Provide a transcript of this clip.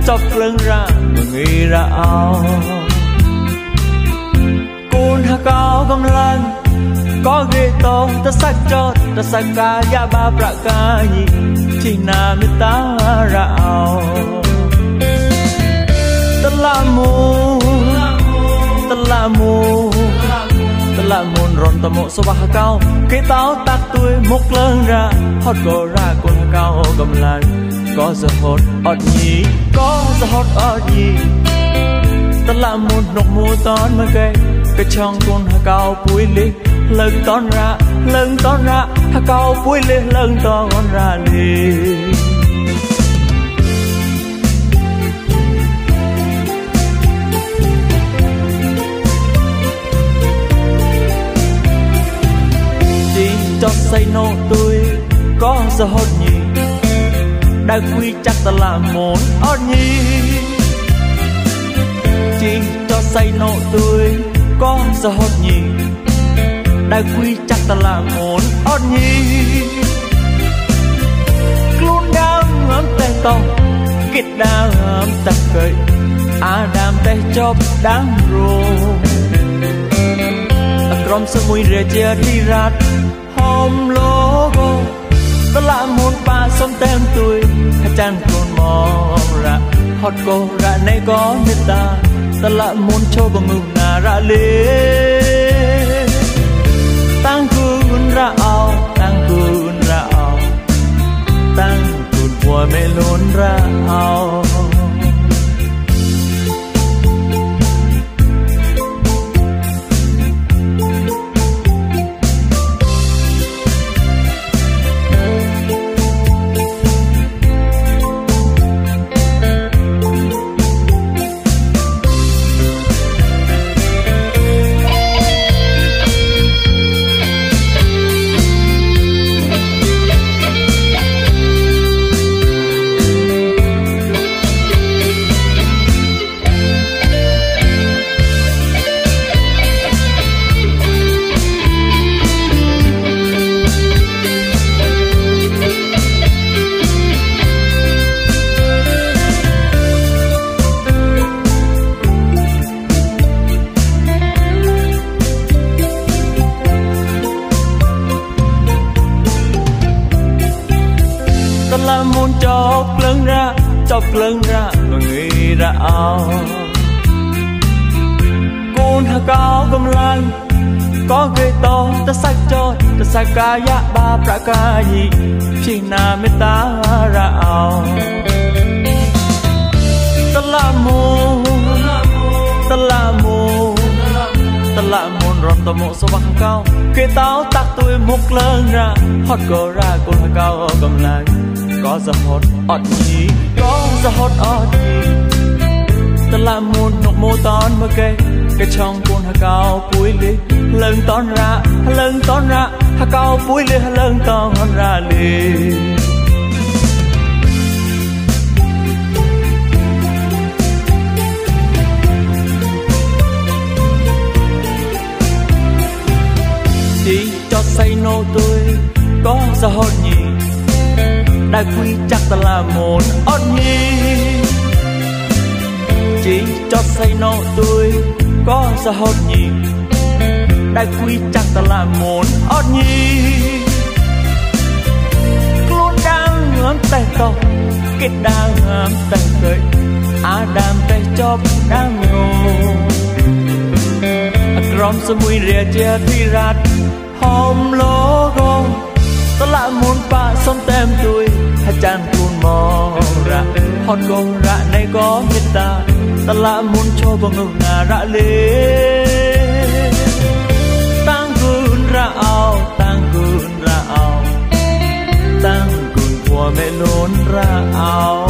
chọc lưng ra nghĩ ra ao côn hạ cao gom lan có ghê to ta sắc chót ta sắc ca ya ba pra ca nhi chỉ na mi ta ra ao ta la mu ta la mu ta la mu ron ta mo so ba cao cái táo tạc tuổi mốc lưng ra hot go ra côn hạ cao gom lan có giờ hot ọt nhì có giờ hot ọt nhì ta là một nọc mùa tón mà cái trong con hà cao bụi lê lần tón ra hà cao bụi lê lần tón ra lê chỉ cho say nô tôi có giờ hot nhì đã quy chắc ta là một ọt nhì chỉ cho say nộ tôi có giờ hot nhì đã quy chắc ta là một ọt nhì luôn đang ấm tay to kết đang ấm tay cậy đam tay chóp đáng rồi trong sương mùi rễ chia đi rát hôm logo ta là một ba sống tem tuổi hai chân còn mò ra hot cô ra này có biết ta ta là muốn cho bằng ngưu nà ra lê tăng cún ra ao tăng cún ra ao tăng cún của mẹ luôn ra ao chọc lưng ra và nghĩ ra ao côn hạ cao gom lan có ghê to ta sắc cho ta sắc ca ya ba pra ca nhi chỉ na mi ta ra ao ta la mu ta la mu ta la mu ron ta mo so ba cao cái táo tạc tuổi mốc lưng ra hot go ra côn hạ cao gom lan có giờ hot ọt nhì có giờ hot ọt nhì ta là một nọc mô tón mà cái trong con hà cao bụi lê lần tón ra hà cao bụi lê lần tón ra lê chỉ cho say nô tôi có giờ hot nhì đã quy chắc ta là một ọt nhì chỉ cho say nộ tôi có giờ hot nhì đã quy chắc ta là một ọt nhì luôn đang ấm tay to kết đang ấm tay cậy đam tay chóp đang ngồi trong sương mùi rễ chia đi rát hôm logo ta là muốn ba sống tem tuổi hai chân cuốn mò ra hot go ra này có biết ta ta là muốn cho bằng ngưu nà ra lê tăng cún ra ao tăng cún của mẹ luôn ra ao